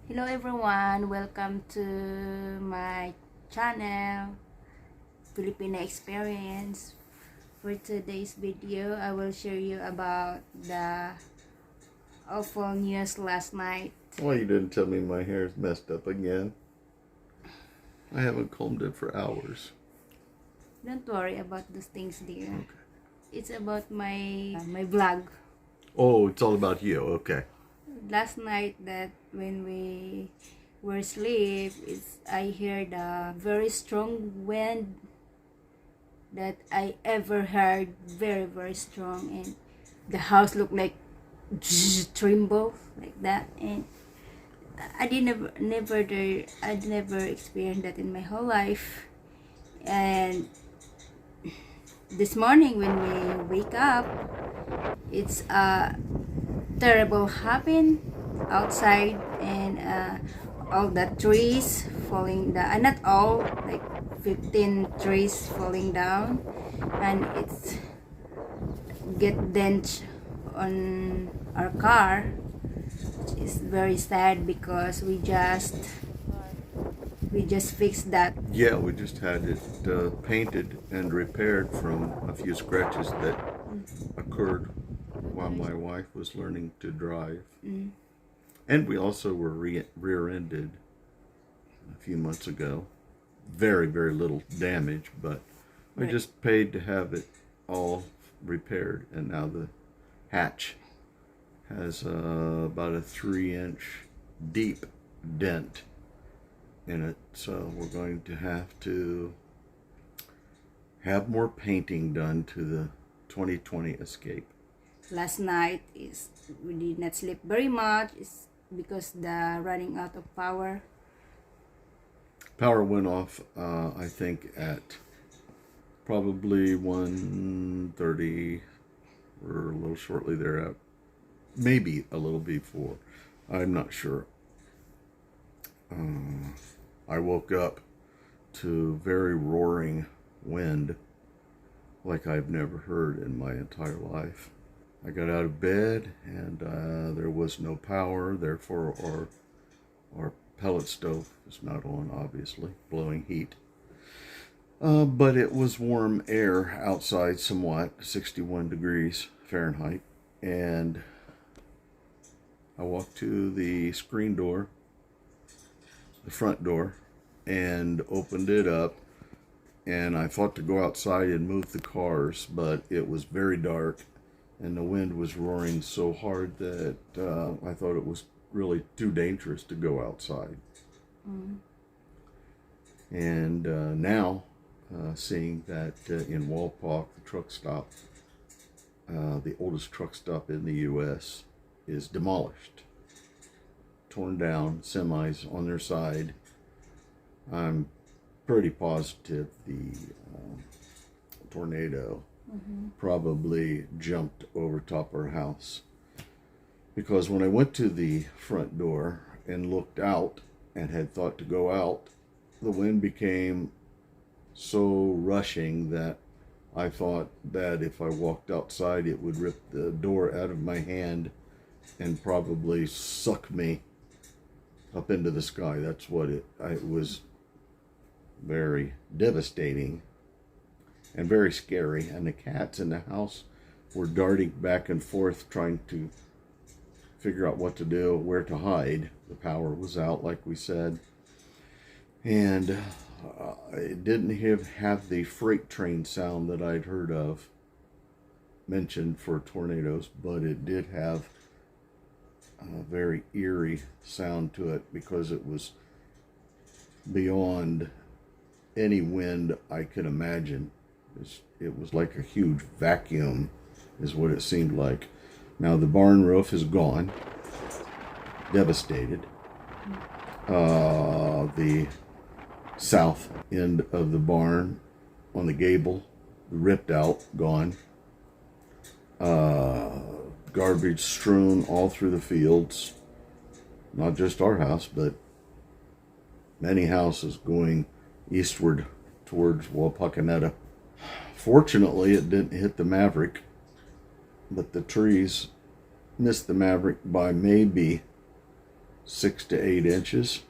Hello everyone, welcome to my channel Filipina Experience. For today's video, I will share you about the awful news last night. Well, you didn't tell me my hair's messed up again. I haven't combed it for hours. Don't worry about those things, dear. Okay. It's about my vlog. Oh, it's all about you. Okay. Last night, that when we were asleep, I heard a very strong wind that I ever heard, very very strong, and the house looked like tremble like that, and I'd never experienced that in my whole life. And this morning when we wake up, it's a terrible happen outside, and all the trees falling down, not all, like 15 trees falling down, and it's get dent on our car, which is very sad because we just fixed that. Yeah, we just had it painted and repaired from a few scratches that occurred while my wife was learning to drive. And we also were rear-ended a few months ago. Very, very little damage, but I Right. just paid to have it all repaired, and now the hatch has about a 3-inch deep dent in it, so we're going to have more painting done to the 2020 Escape. Last night we did not sleep very much. It's because the running out of power. Power went off, I think, at probably 1:30 or a little shortly thereafter. Maybe a little before. I'm not sure. I woke up to very roaring wind like I've never heard in my entire life. I got out of bed, and there was no power, therefore our pellet stove is not on, obviously, blowing heat. But it was warm air outside somewhat, 61 degrees Fahrenheit, and I walked to the screen door, the front door, and opened it up, and I thought to go outside and move the cars, but it was very dark and the wind was roaring so hard that I thought it was really too dangerous to go outside. And now, seeing that in Walpock, the truck stop, the oldest truck stop in the U.S., is demolished, torn down, semis on their side, I'm pretty positive the tornado probably jumped over top our house. Because when I went to the front door and looked out and had thought to go out, the wind became so rushing that I thought that if I walked outside, it would rip the door out of my hand and probably suck me up into the sky. That's what it was. Very devastating and very scary, and the cats in the house were darting back and forth trying to figure out what to do, where to hide. The power was out, like we said, and it didn't have the freight train sound that I'd heard of mentioned for tornadoes, but it did have a very eerie sound to it because it was beyond any wind I could imagine. It was like a huge vacuum is what it seemed like. Now the barn roof is gone, devastated. The south end of the barn on the gable ripped out, gone. Garbage strewn all through the fields. Not just our house, but many houses going eastward towards Wapakoneta. Fortunately, it didn't hit the Maverick, but the trees missed the Maverick by maybe 6 to 8 inches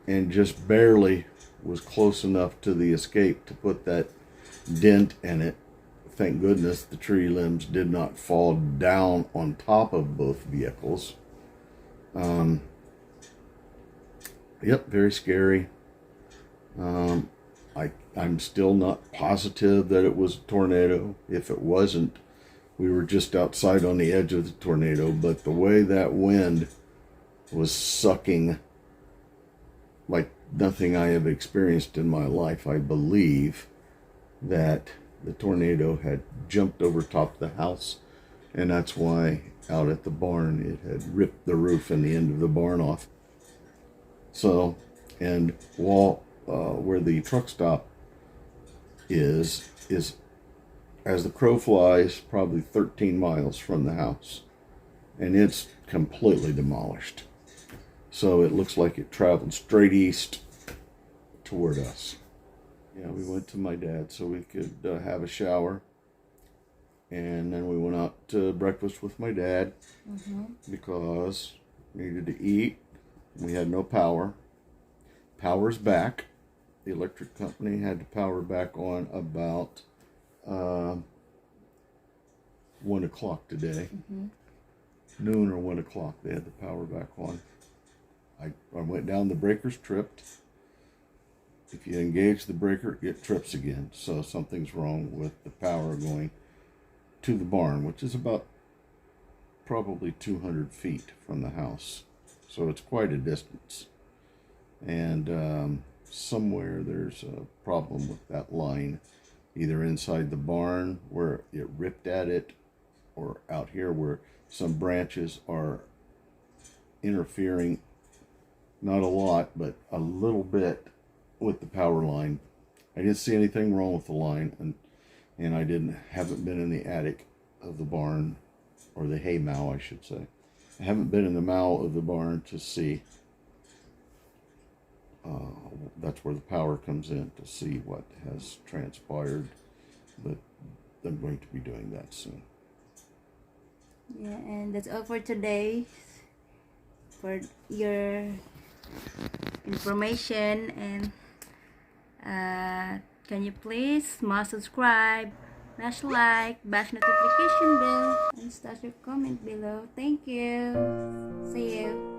and just barely was close enough to the escape to put that dent in it. Thank goodness the tree limbs did not fall down on top of both vehicles. Yep, very scary. I'm still not positive that it was a tornado. If it wasn't, we were just outside on the edge of the tornado, but the way that wind was sucking like nothing I have experienced in my life, I believe that the tornado had jumped over top of the house, and that's why out at the barn it had ripped the roof and the end of the barn off. So, and where the truck stop is as the crow flies probably 13 miles from the house, and it's completely demolished. So it looks like it traveled straight east toward us. Yeah, we went to my dad so we could have a shower, and then we went out to breakfast with my dad because we needed to eat. We had no power. Power's back. The electric company had the power back on about 1 o'clock today. Noon or 1 o'clock they had the power back on. I went down, the breaker's tripped. If you engage the breaker, it trips again. So something's wrong with the power going to the barn, which is about probably 200 feet from the house. So it's quite a distance. And somewhere there's a problem with that line, either inside the barn where it ripped at it, or out here where some branches are interfering, not a lot, but a little bit, with the power line. I didn't see anything wrong with the line, and I haven't been in the attic of the barn, or the hay mow, I should say. I haven't been in the mow of the barn to see. That's where the power comes in, to see what has transpired, but I'm going to be doing that soon. Yeah, and that's all for today. For your information, and can you please smash subscribe, smash like, bash notification bell, and start your comment below. Thank you. See you.